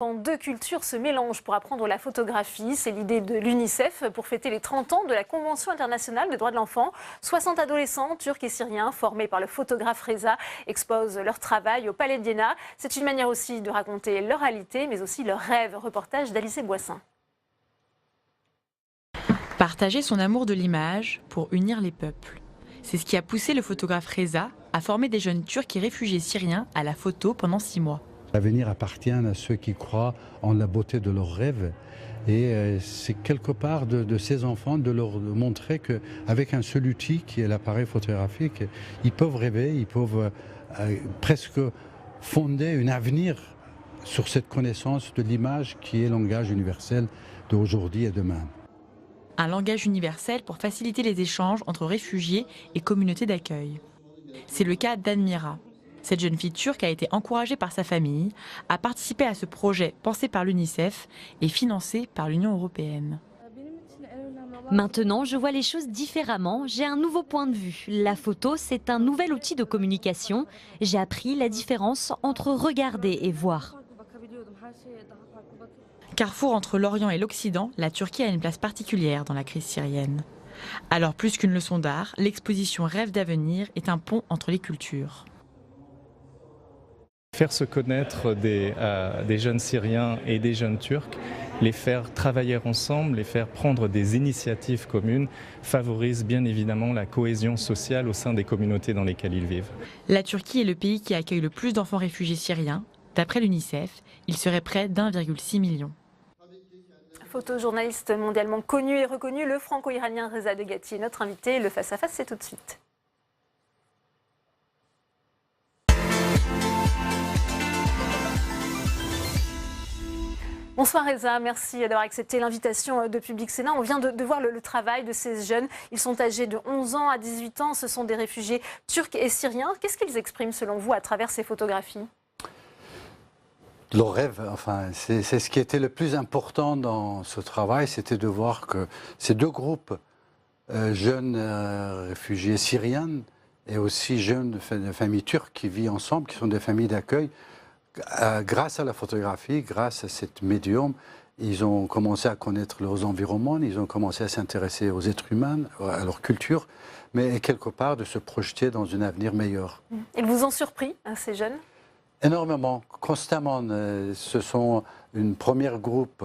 Quand deux cultures se mélangent pour apprendre la photographie, c'est l'idée de l'UNICEF pour fêter les 30 ans de la Convention internationale des droits de l'enfant. 60 adolescents turcs et syriens formés par le photographe Reza exposent leur travail au Palais d'Iéna. C'est une manière aussi de raconter leur réalité, mais aussi leurs rêves. Reportage d'Alizé Boissin. Partager son amour de l'image pour unir les peuples. C'est ce qui a poussé le photographe Reza à former des jeunes Turcs et réfugiés syriens à la photo pendant 6 mois. L'avenir appartient à ceux qui croient en la beauté de leurs rêves. Et c'est quelque part de ces enfants de leur montrer qu'avec un seul outil qui est l'appareil photographique, ils peuvent rêver, ils peuvent presque fonder un avenir sur cette connaissance de l'image qui est le langage universel d'aujourd'hui et demain. Un langage universel pour faciliter les échanges entre réfugiés et communautés d'accueil. C'est le cas d'Admira. Cette jeune fille turque a été encouragée par sa famille à participer à ce projet pensé par l'UNICEF et financé par l'Union européenne. Maintenant, je vois les choses différemment. J'ai un nouveau point de vue. La photo, c'est un nouvel outil de communication. J'ai appris la différence entre regarder et voir. Carrefour entre l'Orient et l'Occident, la Turquie a une place particulière dans la crise syrienne. Alors plus qu'une leçon d'art, l'exposition Rêve d'avenir est un pont entre les cultures. Faire se connaître des jeunes Syriens et des jeunes Turcs, les faire travailler ensemble, les faire prendre des initiatives communes, favorise bien évidemment la cohésion sociale au sein des communautés dans lesquelles ils vivent. La Turquie est le pays qui accueille le plus d'enfants réfugiés syriens. D'après l'UNICEF, il serait près d'1,6 million. Photojournaliste mondialement connu et reconnu, le franco-iranien Reza Degati est notre invité. Le face-à-face, c'est tout de suite. Bonsoir Reza, merci d'avoir accepté l'invitation de Public Sénat. On vient de voir le travail de ces jeunes. Ils sont âgés de 11 ans à 18 ans. Ce sont des réfugiés turcs et syriens. Qu'est-ce qu'ils expriment selon vous à travers ces photographies ? Leur rêve, enfin, c'est ce qui était le plus important dans ce travail, c'était de voir que ces deux groupes, jeunes réfugiés syriens et aussi jeunes familles turques qui vivent ensemble, qui sont des familles d'accueil, grâce à la photographie, grâce à cette médium, ils ont commencé à connaître leurs environnements, ils ont commencé à s'intéresser aux êtres humains, à leur culture, mais quelque part de se projeter dans un avenir meilleur. Ils vous ont surpris, ces jeunes ? Énormément, constamment. Ce sont une première groupe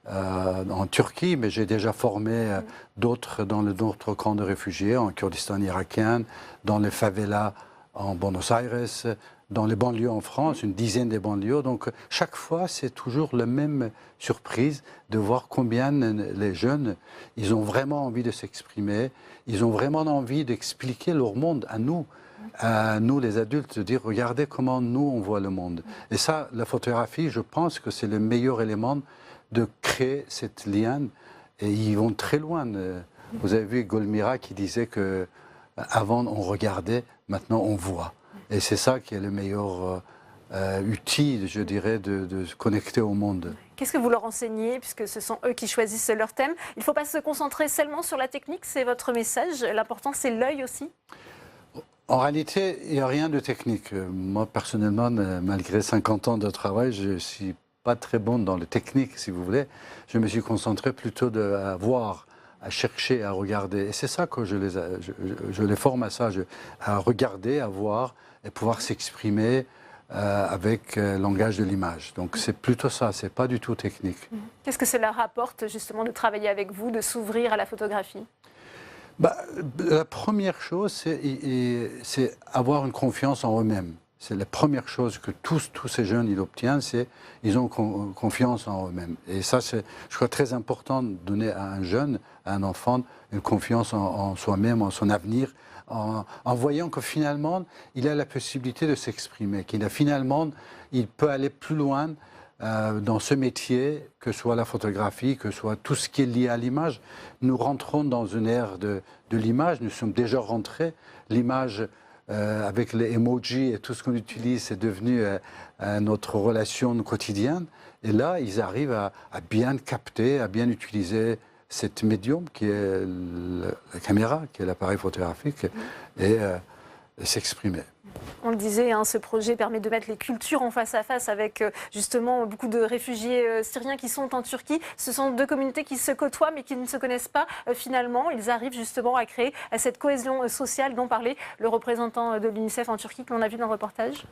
en Turquie, mais j'ai déjà formé d'autres dans d'autres camps de réfugiés, en Kurdistan irakien, dans les favelas en Buenos Aires, dans les banlieues en France, une dizaine de banlieues. Donc chaque fois, c'est toujours la même surprise de voir combien les jeunes, ils ont vraiment envie de s'exprimer, ils ont vraiment envie d'expliquer leur monde à nous les adultes, de dire regardez comment nous on voit le monde. Et ça, la photographie, je pense que c'est le meilleur élément de créer cette lien. Et ils vont très loin. Vous avez vu Golmira qui disait que avant on regardait, maintenant on voit. Et c'est ça qui est le meilleur outil, je dirais, de se connecter au monde. Qu'est-ce que vous leur enseignez, puisque ce sont eux qui choisissent leur thème? Il ne faut pas se concentrer seulement sur la technique, c'est votre message. L'important, c'est l'œil aussi. En réalité, il n'y a rien de technique. Moi, personnellement, malgré 50 ans de travail, je ne suis pas très bon dans le technique, si vous voulez. Je me suis concentré plutôt à voir, à chercher, à regarder. Et c'est ça que je les forme à ça, à regarder, à voir et pouvoir s'exprimer avec le langage de l'image. Donc c'est plutôt ça, c'est pas du tout technique. Qu'est-ce que cela rapporte justement de travailler avec vous, de s'ouvrir à la photographie ? La première chose, c'est avoir une confiance en eux-mêmes. C'est la première chose que tous ces jeunes ils obtiennent, c'est ils ont confiance en eux-mêmes. Et ça, c'est, je crois, très important de donner à un jeune, à un enfant, une confiance en soi-même, en son avenir, en voyant que finalement, il a la possibilité de s'exprimer, il peut aller plus loin dans ce métier, que ce soit la photographie, que ce soit tout ce qui est lié à l'image. Nous rentrons dans une ère de l'image, nous sommes déjà rentrés. L'image, avec les emojis et tout ce qu'on utilise, c'est devenu notre relation quotidienne. Et là, ils arrivent à bien capter, à bien utiliser cette médium qui est la caméra, qui est l'appareil photographique, et s'exprimer. On le disait, hein, ce projet permet de mettre les cultures en face à face avec justement beaucoup de réfugiés syriens qui sont en Turquie. Ce sont deux communautés qui se côtoient mais qui ne se connaissent pas finalement. Ils arrivent justement à créer cette cohésion sociale dont parlait le représentant de l'UNICEF en Turquie que l'on a vu dans le reportage.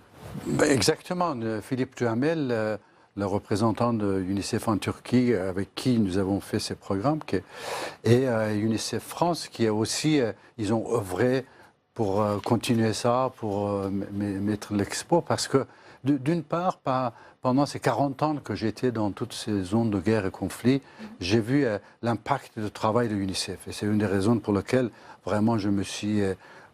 Exactement, Philippe Duhamel, le représentant de l'UNICEF en Turquie avec qui nous avons fait ces programmes, et UNICEF France qui a aussi, ils ont œuvré pour continuer ça, pour mettre l'expo, parce que d'une part, pendant ces 40 ans que j'étais dans toutes ces zones de guerre et conflit, j'ai vu l'impact du travail de l'UNICEF. Et c'est une des raisons pour lesquelles vraiment je me suis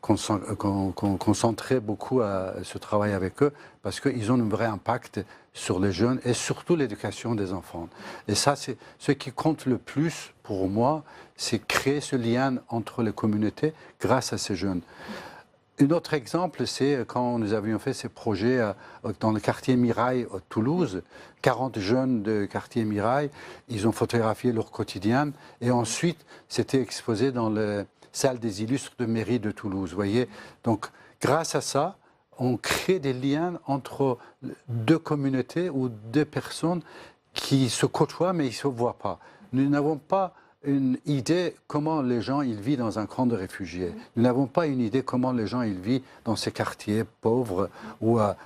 concentré beaucoup à ce travail avec eux, parce qu'ils ont un vrai impact sur les jeunes et surtout l'éducation des enfants. Et ça, c'est ce qui compte le plus pour moi, c'est créer ce lien entre les communautés grâce à ces jeunes. Un autre exemple, c'est quand nous avions fait ces projets dans le quartier Mirail à Toulouse. 40 jeunes de quartier Mirail, ils ont photographié leur quotidien et ensuite c'était exposé dans la salle des illustres de mairie de Toulouse. Vous voyez, donc grâce à ça, on crée des liens entre deux communautés ou deux personnes qui se côtoient mais ils ne se voient pas. Nous n'avons pas une idée comment les gens ils vivent dans un camp de réfugiés. Nous n'avons pas une idée comment les gens ils vivent dans ces quartiers pauvres ou à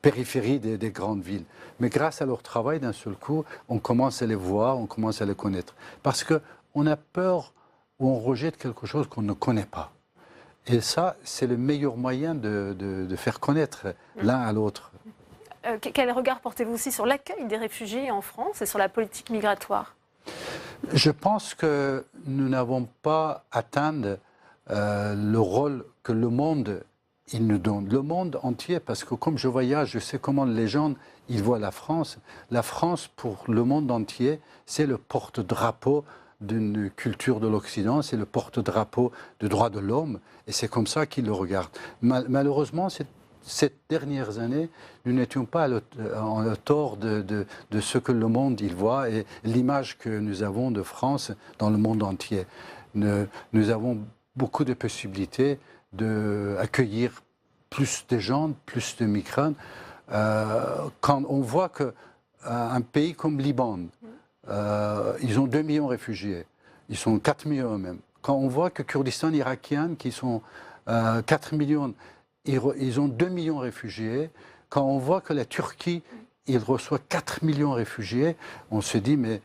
périphérie des grandes villes. Mais grâce à leur travail, d'un seul coup, on commence à les voir, on commence à les connaître. Parce qu'on a peur ou on rejette quelque chose qu'on ne connaît pas. Et ça, c'est le meilleur moyen de faire connaître l'un à l'autre. Quel regard portez-vous aussi sur l'accueil des réfugiés en France et sur la politique migratoire ? Je pense que nous n'avons pas atteint le rôle que le monde il nous donne. Le monde entier, parce que comme je voyage, je sais comment les gens ils voient la France. La France, pour le monde entier, c'est le porte-drapeau d'une culture de l'Occident, c'est le porte-drapeau des droits de l'homme, et c'est comme ça qu'ils le regardent. Malheureusement, ces dernières années, nous n'étions pas en tort de ce que le monde il voit et l'image que nous avons de France dans le monde entier. Nous avons beaucoup de possibilités d'accueillir plus de gens, plus de migrants. Quand on voit qu'un pays comme Liban, ils ont 2 millions de réfugiés, ils sont 4 millions eux-mêmes. Quand on voit que Kurdistan irakien, qui sont 4 millions, ils ont 2 millions de réfugiés. Quand on voit que la Turquie, il reçoit 4 millions de réfugiés, on se dit, mais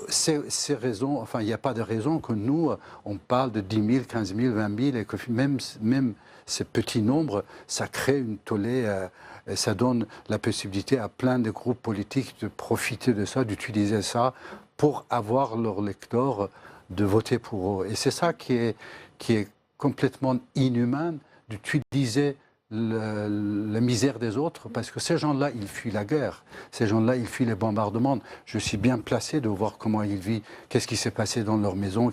ces raisons, enfin, il n'y a pas de raison que nous, on parle de 10 000, 15 000, 20 000, et que même ces petits nombres, ça crée une tollée, et ça donne la possibilité à plein de groupes politiques de profiter de ça, d'utiliser ça pour avoir leurs lecteurs de voter pour eux. Et c'est ça qui est complètement inhumain, d'utiliser la misère des autres, parce que ces gens-là, ils fuient la guerre, ces gens-là, ils fuient les bombardements. Je suis bien placé de voir comment ils vivent, qu'est-ce qui s'est passé dans leur maison,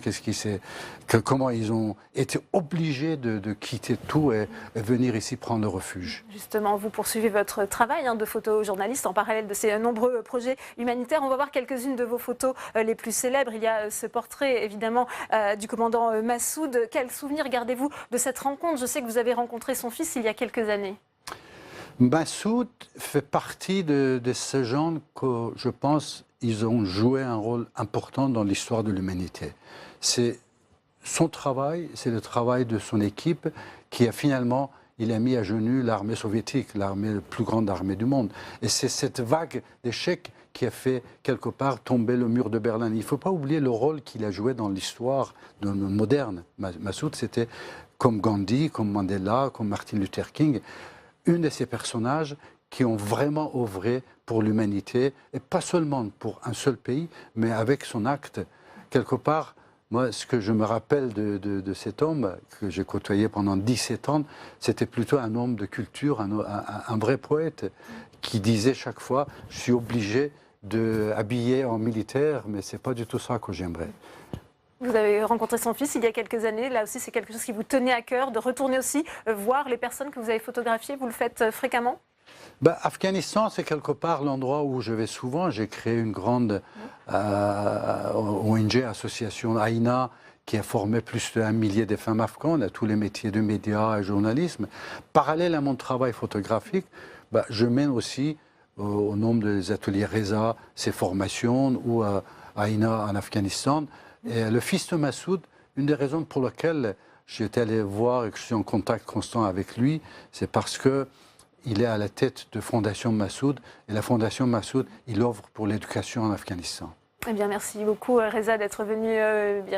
comment ils ont été obligés de quitter tout et venir ici prendre refuge. Justement, vous poursuivez votre travail de photojournaliste en parallèle de ces nombreux projets humanitaires. On va voir quelques-unes de vos photos les plus célèbres. Il y a ce portrait, évidemment, du commandant Massoud. Quel souvenir gardez-vous de cette rencontre? Je sais que vous avez rencontré son fils il y a quelques années. Massoud fait partie de ces gens que je pense ils ont joué un rôle important dans l'histoire de l'humanité. C'est son travail, c'est le travail de son équipe qui a finalement, il a mis à genoux l'armée soviétique, la plus grande armée du monde. Et c'est cette vague d'échecs qui a fait quelque part tomber le mur de Berlin. Il ne faut pas oublier le rôle qu'il a joué dans l'histoire moderne. Massoud, c'était comme Gandhi, comme Mandela, comme Martin Luther King, un de ces personnages qui ont vraiment œuvré pour l'humanité, et pas seulement pour un seul pays, mais avec son acte. Quelque part, moi, ce que je me rappelle de cet homme que j'ai côtoyé pendant 17 ans, c'était plutôt un homme de culture, un vrai poète, qui disait chaque fois « je suis obligé d'habiller en militaire, mais ce n'est pas du tout ça que j'aimerais ». Vous avez rencontré son fils il y a quelques années. Là aussi, c'est quelque chose qui vous tenait à cœur, de retourner aussi voir les personnes que vous avez photographiées. Vous le faites fréquemment? Afghanistan, c'est quelque part l'endroit où je vais souvent. J'ai créé une grande ONG, association AINA, qui a formé plus d'1 millier de femmes afghanes à tous les métiers de médias et journalisme. Parallèle à mon travail photographique, je mène aussi au nombre des ateliers Reza, ces formations, ou à Aïna en Afghanistan. Et le fils de Massoud, une des raisons pour lesquelles j'étais allé voir et que je suis en contact constant avec lui, c'est parce qu'il est à la tête de Fondation Massoud. Et la Fondation Massoud, il œuvre pour l'éducation en Afghanistan. Eh bien, merci beaucoup Reza d'être venu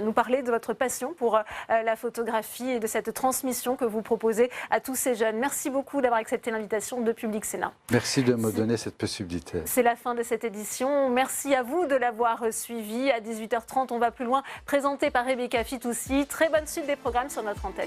nous parler de votre passion pour la photographie et de cette transmission que vous proposez à tous ces jeunes. Merci beaucoup d'avoir accepté l'invitation de Public Sénat. Merci de me donner cette possibilité. C'est la fin de cette édition. Merci à vous de l'avoir suivi. À 18h30, on va plus loin, présenté par Rebecca Fitoussi. Très bonne suite des programmes sur notre antenne.